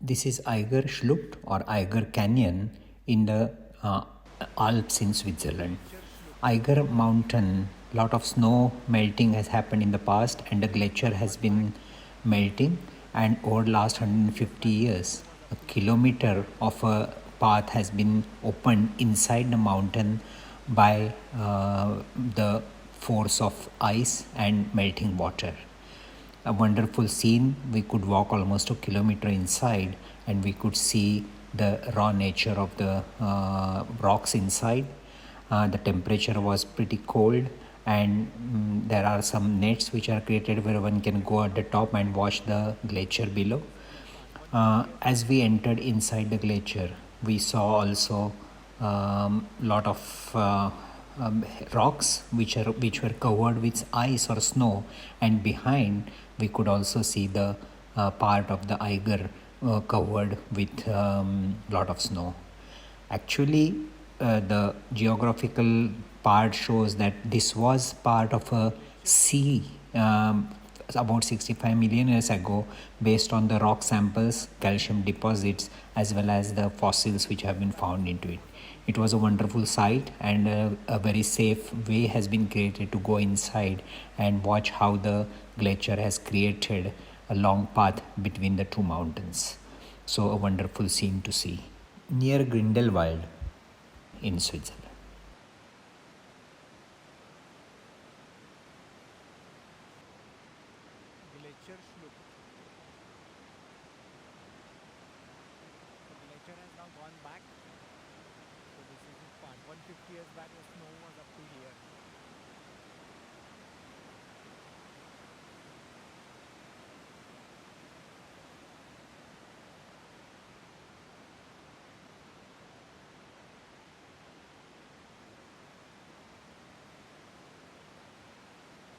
This is Eiger Schlucht or Eiger Canyon in the Alps in Switzerland. Eiger Mountain, lot of snow melting has happened in the past, and the glacier has been melting. And over the last 150 years, a kilometer of a path has been opened inside the mountain by the force of ice and melting water. A wonderful scene. We could walk almost a kilometer inside and we could see the raw nature of the rocks inside. The temperature was pretty cold, and there are some nets which are created where one can go at the top and watch the glacier below. As we entered inside the glacier, we saw also lot of rocks which were covered with ice or snow, and behind we could also see the part of the Eiger covered with lot of snow. Actually, the geographical part shows that this was part of a sea about 65 million years ago, based on the rock samples, calcium deposits, as well as the fossils which have been found into it. It was a wonderful sight, and a very safe way has been created to go inside and watch how the glacier has created a long path between the two mountains. So, a wonderful scene to see near Grindelwald in Switzerland. Glacier Schlucht. The glacier has now gone back. So this is its part. 150 years back the snow was up to here.